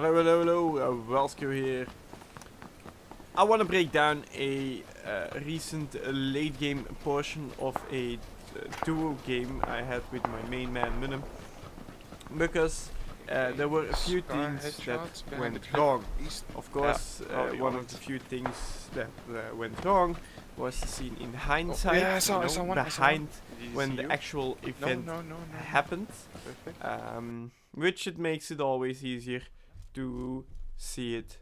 Hello, Whelsko here. I want to break down a recent late game portion of a duo game I had with my main man Munum, because there were a few things that went wrong. Of course, one of the few things that went wrong was seen in hindsight, behind when the actual event happened, which it makes it always easier to see it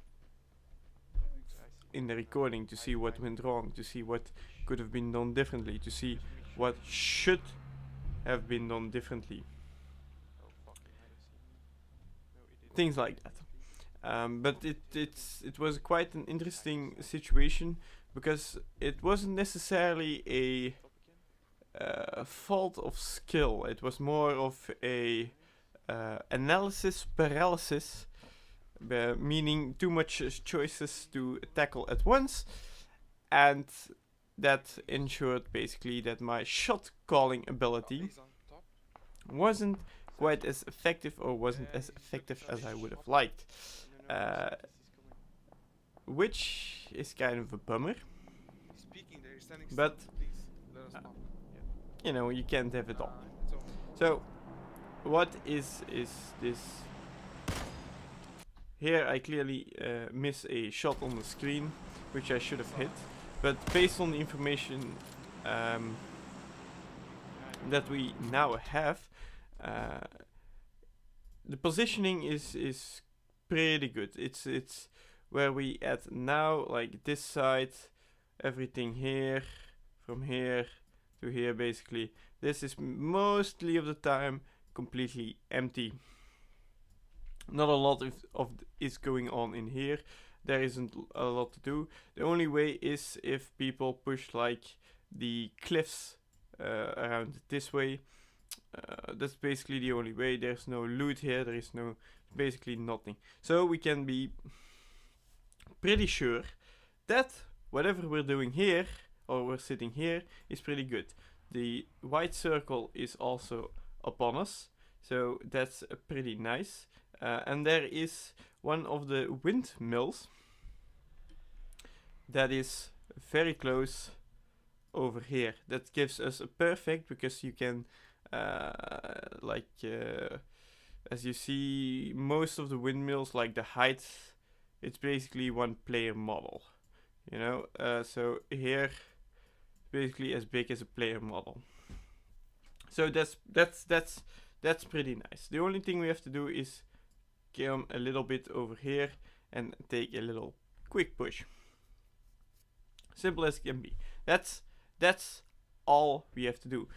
in the recording, to see what went wrong, to see what could have been done differently, to see what should have been done differently. Things like that. But it was quite an interesting situation, because it wasn't necessarily a fault of skill. It was more of a analysis paralysis, meaning too much choices to tackle at once, and that ensured basically that my shot calling ability wasn't quite as effective, or wasn't as effective as I would have liked, which is kind of a bummer, but you know, you can't have it all. So what is this? Here I clearly miss a shot on the screen, which I should have hit, but based on the information that we now have, the positioning is pretty good. It's where we at now, like this side, everything here, from here to here basically. This is mostly of the time completely empty. Not a lot is going on in here. There isn't a lot to do. The only way is if people push like the cliffs around this way. That's basically the only way. There's no loot here. There is basically nothing. So we can be pretty sure that whatever we're doing here, or we're sitting here, is pretty good. The white circle is also upon us, so that's pretty nice. And there is one of the windmills that is very close over here. That gives us a perfect, because you can as you see, most of the windmills, like the height, it's basically one player model, you know. So here, basically as big as a player model. So that's pretty nice. The only thing we have to do is come a little bit over here and take a little quick push. Simple as can be. That's all we have to do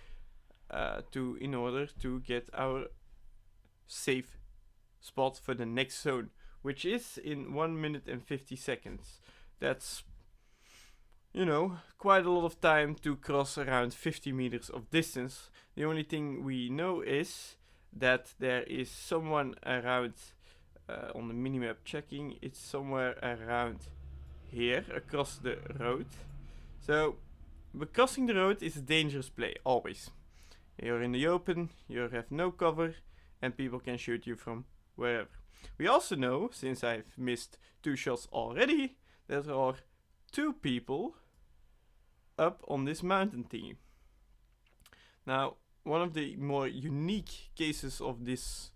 in order to get our safe spot for the next zone, which is in 1 minute and 50 seconds. That's, you know, quite a lot of time to cross around 50 meters of distance. The only thing we know is that there is someone around on the minimap checking. It's somewhere around here across the road. So crossing the road is a dangerous play, always. You're in the open, you have no cover, and people can shoot you from wherever. We also know, since I've missed 2 shots already, that there are 2 people up on this mountain thingy. Now, one of the more unique cases of this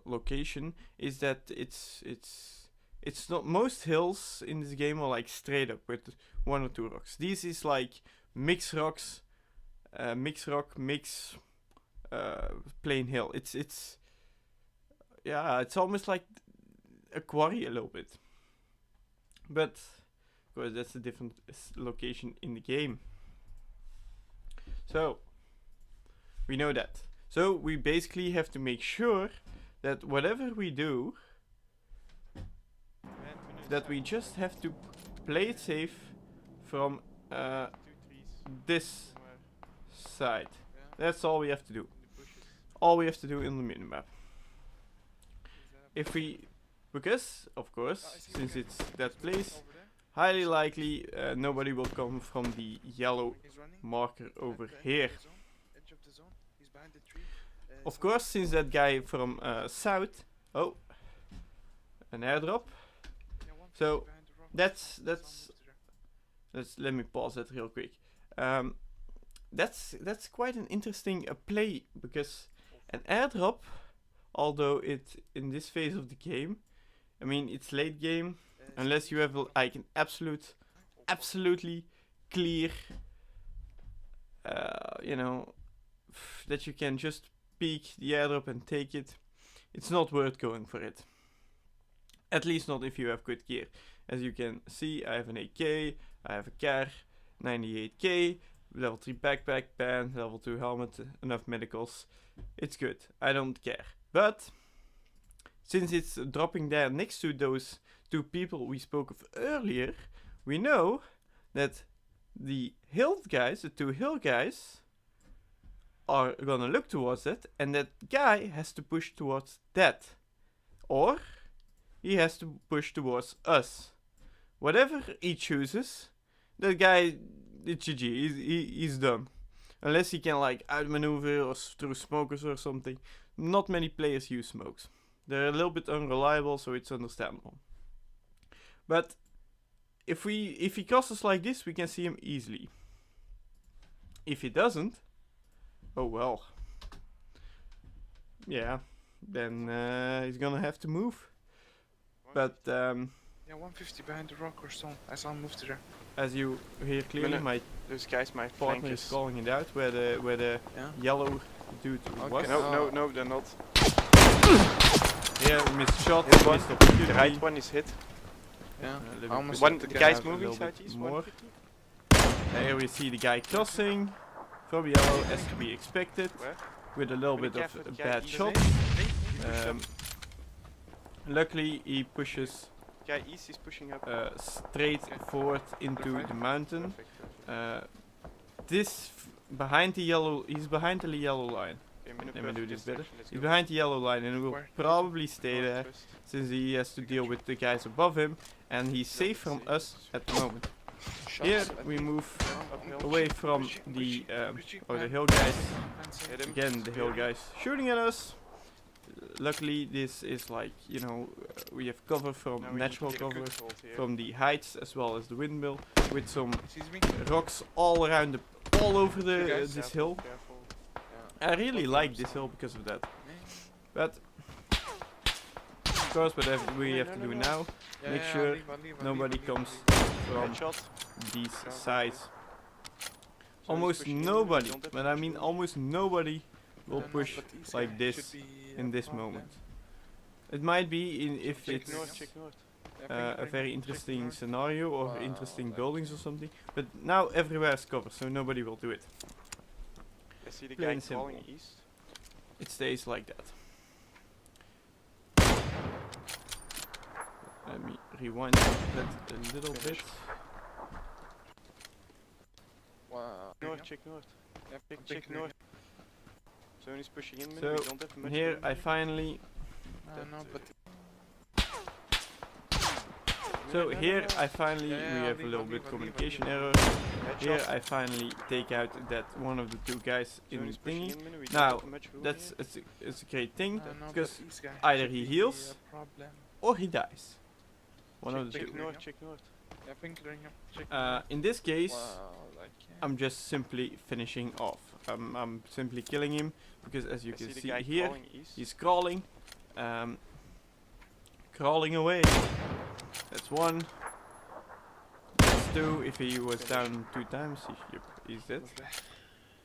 location is that it's not, most hills in this game are like straight up with 1 or 2 rocks. This is like mix rocks, mix rock, mix plain hill. It's almost like a quarry a little bit, but of course that's a different location in the game. So we know that. So we basically have to make sure that whatever we do, that we just have to play it safe from this side. That's all we have to do. All we have to do in the minimap. Because of course, since it's that place, highly likely nobody will come from the yellow marker over here. Of course, since that guy from south, oh, an airdrop. So that's let me pause that real quick. That's quite an interesting play, because an airdrop, although it in this phase of the game, I mean it's late game, unless you have like an absolutely clear, you know, that you can just peek the airdrop and take it, it's not worth going for it. At least not if you have good gear. As you can see, I have an AK, I have a car, 98k, level 3 backpack, band, level 2 helmet, enough medicals. It's good, I don't care. But since it's dropping there next to those two people we spoke of earlier, we know that the two hill guys, are gonna look towards it, and that guy has to push towards that. Or he has to push towards us. Whatever he chooses, that guy, it's GG, he's done. Unless he can like outmaneuver or through smokers or something. Not many players use smokes. They're a little bit unreliable, so it's understandable. But if he crosses like this, we can see him easily. If he doesn't, oh well. Yeah, then he's gonna have to move. But yeah, 150 behind the rock or something. I saw him move to there. As you hear clearly, those guys might partner is calling it out where the yellow dude was. No, they're not. Yeah, missed shot. Missed the right one is hit. Yeah, the guy's moving southeast. More. Here we see the guy crossing from yellow, as to be expected, with a little bit of a bad shot. Luckily, he pushes guy east is pushing up straight forward into the mountain. Behind the yellow, he's behind the yellow line. Let me do this better. He's behind the yellow line and will probably stay there, since he has to deal with the guys above him, and he's safe from us at the moment. Here we move away from the hill guys. Again, the hill guys shooting at us. Luckily, this is like, you know, we have cover from natural cover from the heights as well as the windmill, with some rocks all around all over this hill. I really like this hill because of that. But of course, whatever we have to do now, make sure nobody comes from these sides. Almost nobody, but I mean almost nobody, will push like this in this moment. It might be if it's a very interesting scenario or interesting buildings or something, but now everywhere is covered, so nobody will do it. I see the guy crawling east. It stays like that. Let me rewind that a little bit. Wow. North, check north. Yeah, check north. So he's pushing in. So we don't have much here I finally. So here I finally, we have a little bit communication error. Here I finally take out that one of the two guys in the thingy. Now that's it's a great thing, because either he heals or he dies. One of the two. Check north. In this case, I'm just simply finishing off. I'm simply killing him, because as you can see here, he's crawling. Crawling away. That's one. That's two. If he was down 2 times, he's dead.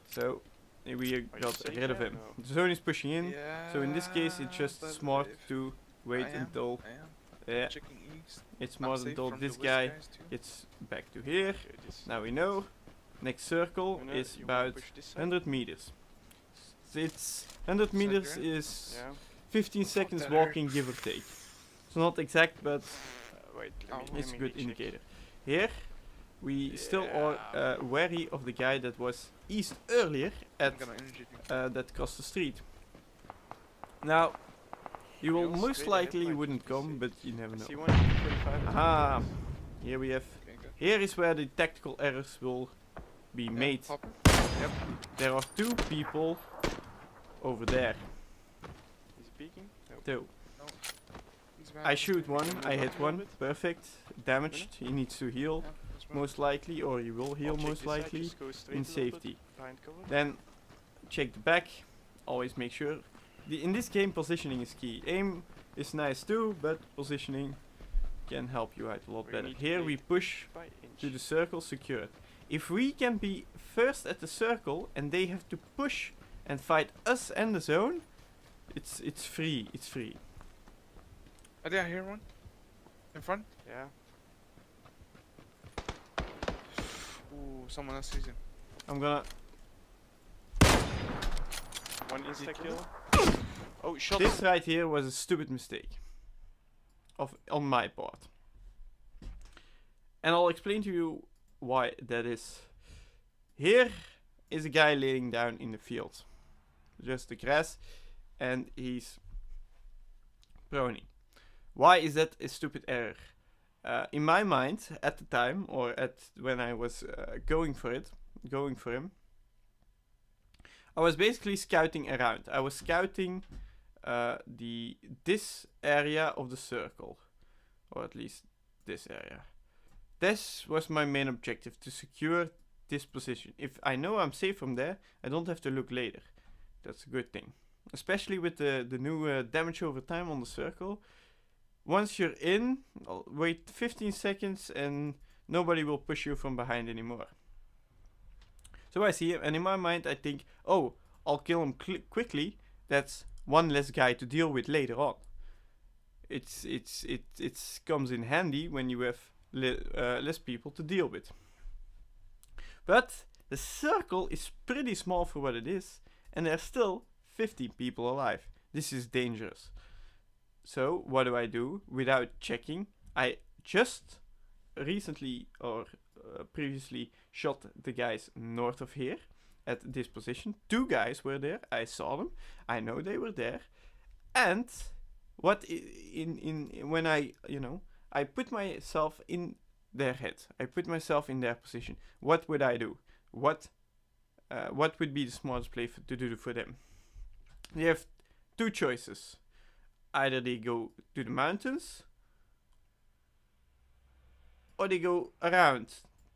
So we got rid of him. The zone is pushing in. So in this case, it's just smart to wait until. Yeah, it's smart until this guy gets back to here. Now we know. Next circle is about 100 meters. It's 100 meters is 15 seconds walking, give or take. It's not exact, but it's a good indicator. Here we still are wary of the guy that was east earlier at that crossed the street. Now he will most likely wouldn't come, but you never know. Aha! Here we have. Here is where the tactical errors will be made. Yep. There are 2 people over there. He's peeking? Two. I shoot one, I hit one, perfect, damaged, he needs to heal, most likely, or he will heal most likely, in safety. Then check the back, always make sure. In this game positioning is key. Aim is nice too, but positioning can help you out a lot better. Here we push to the circle, secure it. If we can be first at the circle and they have to push and fight us and the zone, it's free, it's free. I think I hear one. In front. Yeah. Ooh, someone else sees him. I'm gonna... One insta kill. Oh, shot. This right here was a stupid mistake. On my part. And I'll explain to you why that is. Here is a guy laying down in the field. Just the grass. And he's proning. Why is that a stupid error? In my mind, at the time, or when I was going for him, I was basically scouting around. I was scouting this area of the circle, or at least this area. This was my main objective, to secure this position. If I know I'm safe from there, I don't have to look later. That's a good thing. Especially with the new damage over time on the circle. Once you're in, wait 15 seconds and nobody will push you from behind anymore. So I see him, and in my mind I think, oh, I'll kill him quickly. That's one less guy to deal with later on. It comes in handy when you have less people to deal with. But the circle is pretty small for what it is, and there's still 50 people alive. This is dangerous. So what do? Without checking, I just recently or previously shot the guys north of here at this position. 2 guys were there. I saw them. I know they were there. And what when I put myself in their head. I put myself in their position. What would I do? What would be the smartest play to do for them? They have 2 choices. Either they go to the mountains, or they go around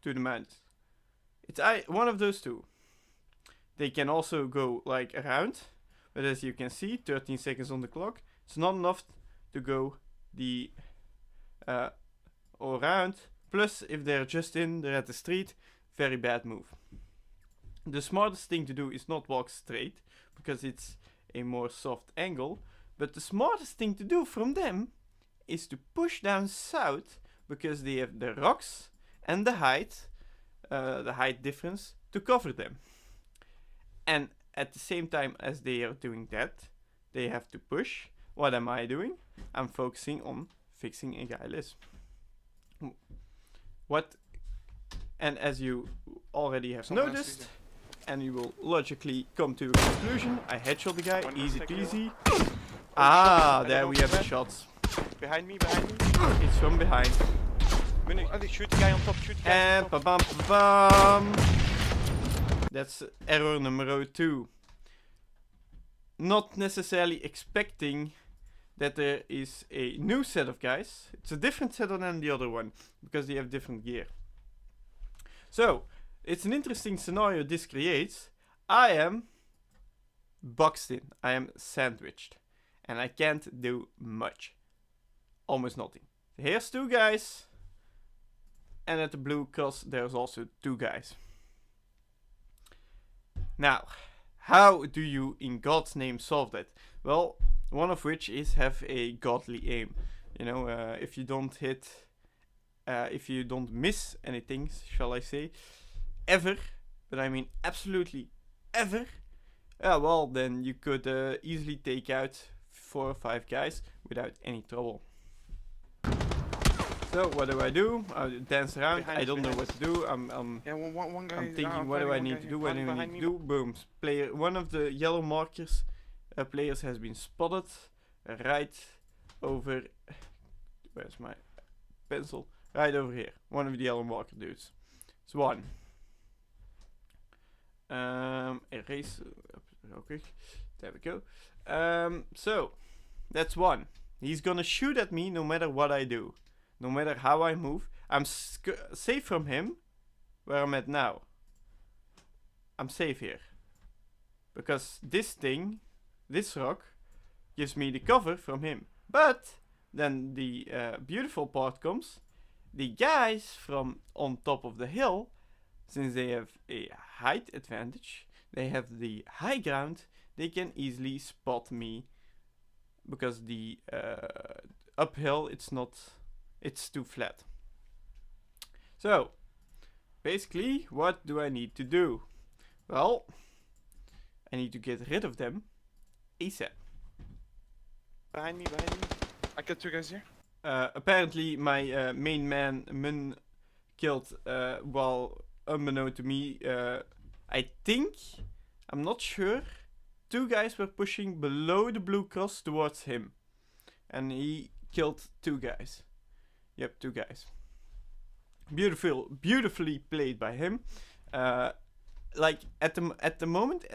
to the mountains. It's one of those 2. They can also go like around, but as you can see, 13 seconds on the clock. It's not enough to go the around. Plus, if they're they're at the street, very bad move. The smartest thing to do is not walk straight, because it's a more soft angle. But the smartest thing to do from them is to push down south, because they have the rocks and the height difference to cover them. And at the same time as they are doing that, they have to push. What am I doing? I'm focusing on fixing a guy less. And as you already have noticed, and you will logically come to a conclusion, I headshot the guy, easy peasy. There we have the shots. Behind me, behind me. It's from behind. Shoot the guy on top, shoot the guy And on top. ba-bam. That's error number 2. Not necessarily expecting that there is a new set of guys. It's a different setup than the other one, because they have different gear. So, it's an interesting scenario this creates. I am boxed in. I am sandwiched. And I can't do much. Almost nothing. Here's 2 guys. And at the blue cross there's also 2 guys. Now, how do you in God's name solve that? Well, one of which is have a godly aim. You know, if you don't hit, if you don't miss anything, shall I say, ever, but I mean absolutely ever, well, then you could easily take out 4 or 5 guys without any trouble. So what do? I dance around. I don't know what to do. Yeah, one guy. I'm thinking, what do I need to do? What do I need to do? Boom. One of the yellow markers players has been spotted right over. Where's my pencil? Right over here. One of the yellow marker dudes. It's 1. Erase real quick. There we go. So that's 1. He's gonna shoot at me no matter what I do. No matter how I move. I'm safe from him where I'm at now. I'm safe here. Because this thing, this rock, gives me the cover from him. But then the beautiful part comes. The guys from on top of the hill, since they have a height advantage, they have the high ground, they can easily spot me. Because the uphill, it's too flat. So, basically, what do I need to do? Well, I need to get rid of them ASAP. Behind me, behind me. I got 2 guys here. Apparently, my main man, Mun, killed, while unbeknown to me, I think, I'm not sure, 2 guys were pushing below the blue cross towards him. And he killed 2 guys. Yep, 2 guys. Beautifully played by him. Like at the moment,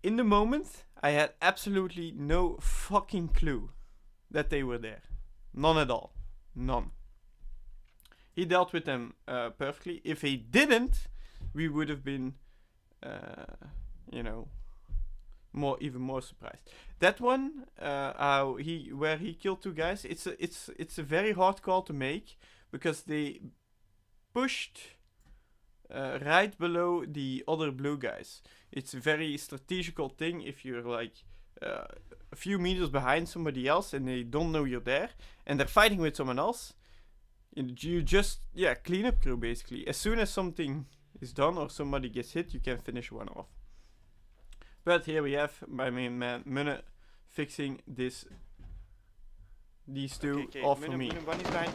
in the moment, I had absolutely no fucking clue that they were there. None at all. None. He dealt with them perfectly. If he didn't, we would have been, even more surprised. That one, where he killed 2 guys, it's a very hard call to make because they pushed right below the other blue guys. It's a very strategical thing if you're like a few meters behind somebody else and they don't know you're there and they're fighting with someone else. You just, clean up crew basically. As soon as something is done or somebody gets hit, you can finish one off. But here we have my main man Munne fixing these 2 off for me.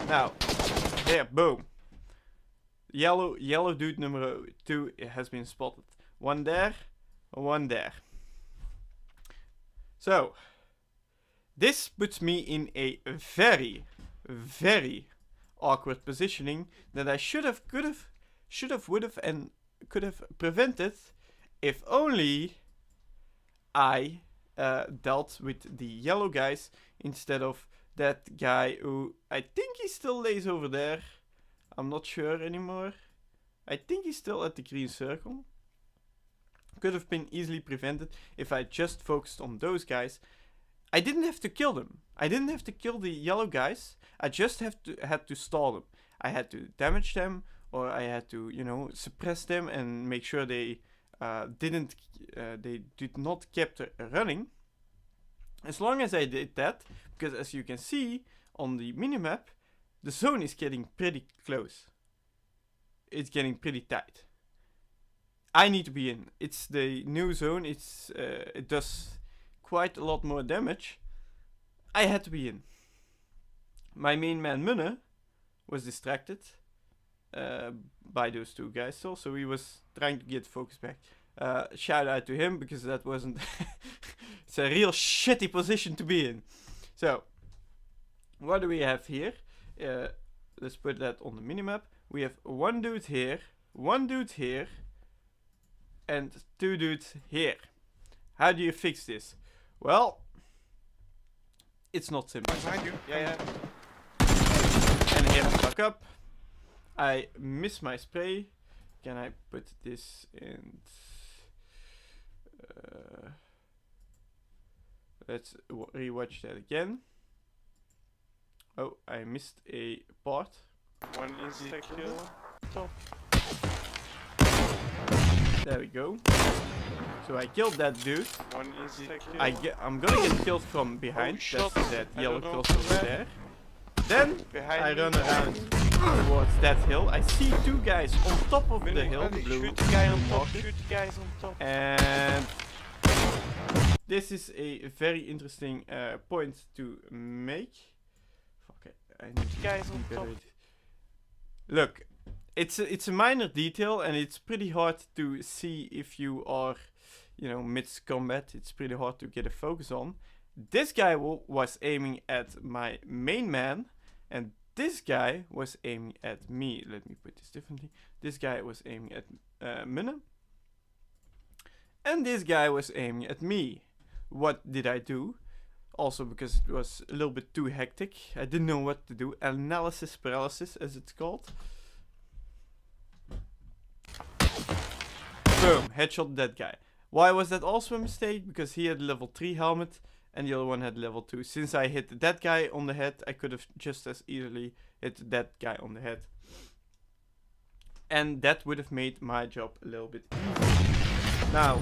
Now, there, boom. Yellow dude number 2 has been spotted. One there, one there. So, this puts me in a very, very awkward positioning that I should have, would have, and could have prevented if only I dealt with the yellow guys instead of that guy who I think he still lays over there. I'm not sure anymore. I think he's still at the green circle. Could have been easily prevented if I just focused on those guys. I didn't have to kill them. I didn't have to kill the yellow guys. I just had to stall them. I had to damage them, or I had to, suppress them and make sure they did not keep running. As long as I did that, because as you can see on the minimap, the zone is getting pretty close. It's getting pretty tight. I need to be in. It's the new zone. It does quite a lot more damage. I had to be in. My main man Munne was distracted by those 2 guys still, so he was trying to get focus back. Shout out to him because that wasn't. It's a real shitty position to be in. So, what do we have here? Let's put that on the minimap. We have 1 dude here, 1 dude here, and 2 dudes here. How do you fix this? Well, it's not simple. Behind you. Yeah. And here I fuck up. I miss my spray. Can I put this in? Let's rewatch that again. Oh, I missed a part. 1 insect kill. Top. There we go. So I killed that dude. 1 insect kill. I'm gonna get killed from behind. shot. That's that I yellow don't know cross over where. there. Then Behind I me. run around towards that hill. I see 2 guys on top of the hill, the blue. Shoot the guy on top. marker. Shoot the guys on top. And this is a very interesting point to make. Fuck it, I need to Guys on be top. better. Look, it's a minor detail and it's pretty hard to see if you are, mid combat. It's pretty hard to get a focus on. This guy was aiming at my main man, and this guy was aiming at me. Let me put this differently. This guy was aiming at Munne, and this guy was aiming at me. What did I do? Also because it was a little bit too hectic. I didn't know what to do. Analysis paralysis, as it's called. Boom, headshot that guy. Why was that also a mistake? Because he had level 3 helmet and the other one had level 2. Since I hit that guy on the head, I could have just as easily hit that guy on the head. And that would have made my job a little bit easier. Now,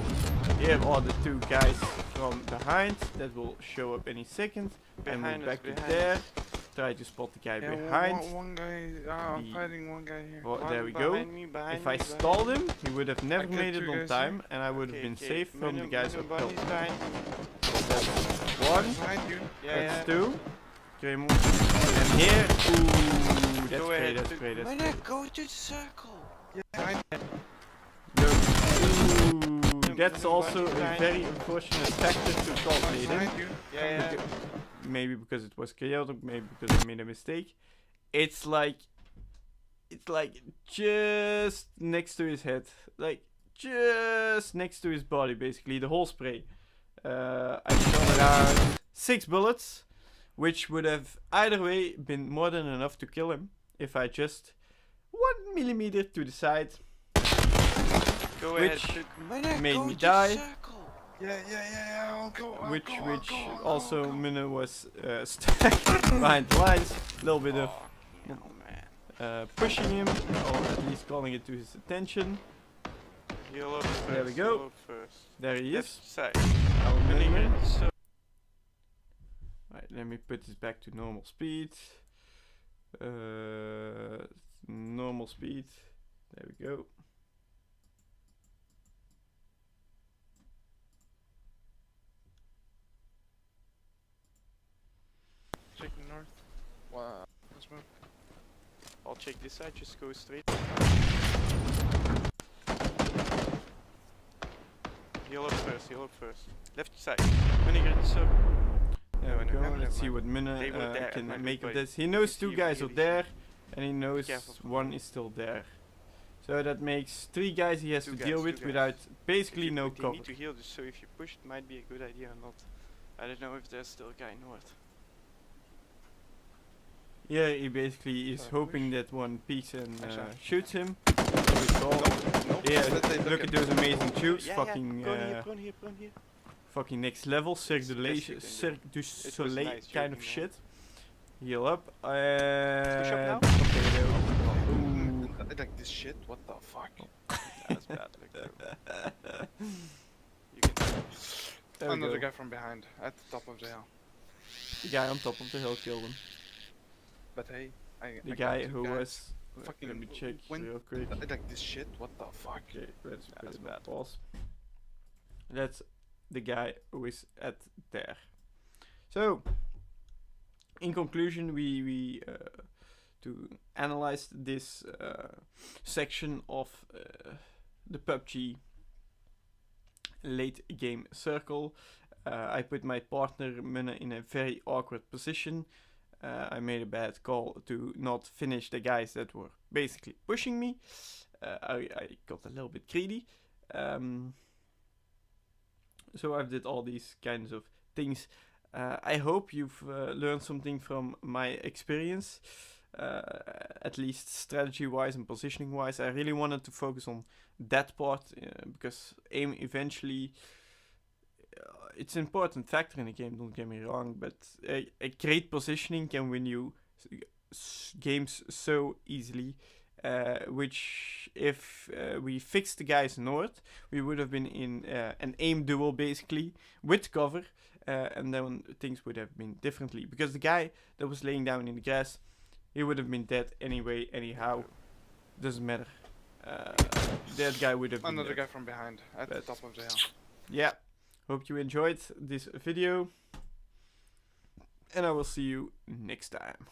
here are the two guys from behind that will show up any second. And move back to there. Try to spot the guy behind. One guy, I'm fighting one guy here. Well, there we go. If I stalled him, he would have never made it on time, and I would have been safe from the guys up top. That's one. That's two. Okay, and here, ooh, that's great, that's great, that's great. Go to the circle. Ooh, that's also a very unfortunate factor to calculate in. Yeah. Maybe because it was chaotic, maybe because I made a mistake. It's like just next to his head, like just next to his body, basically the whole spray. I shot around 6 bullets, which would have either way been more than enough to kill him if I just 1 millimeter to the side, which made me die. Yeah, I'll go. Which also Minna was stuck behind the lines. A little bit of pushing him, or at least calling it to his attention. There we go. There he is. Our Minna. Right, let me put this back to normal speed. Normal speed. There we go. Check north. Wow. Let's move. I'll check this side, just go straight. Heal up first. Left side. When you get the circle. There we go. Let's see what Minna can make of this. He knows two guys are there, and he knows one is still there. So that makes 3 guys he has to deal with without basically no cover. You need to heal, so if you push, it might be a good idea or not. I don't know if there's still a guy north. Yeah, he basically is hoping that one peeks and shoots him. Yeah, look at those amazing shoots. Fucking prone here. fucking next level. Cirque du Soleil kind of shit. Heal up. Push up now? Okay, there we go. Like this shit? What the fuck? That's bad. Another guy from behind, at the top of the hill. The guy on top of the hill killed him. But hey, the guy who was... fucking, let me check real quick. Like this shit? What the fuck? Okay, let's put it on pause. That's the guy who is at there. So, in conclusion, we to analyze this section of the PUBG late game circle. I put my partner Minna in a very awkward position. I made a bad call to not finish the guys that were basically pushing me. I got a little bit greedy. So I did all these kinds of things. I hope you've learned something from my experience. At least strategy wise and positioning wise. I really wanted to focus on that part because aim eventually it's an important factor in the game, don't get me wrong, but a great positioning can win you games so easily, which if we fixed the guys north, we would have been in an aim duel basically with cover, and then things would have been differently, because the guy that was laying down in the grass, he would have been dead anyway, anyhow, doesn't matter. That guy would have been another dead. guy from behind, at the top of the hill. Yeah. Hope you enjoyed this video, and I will see you next time.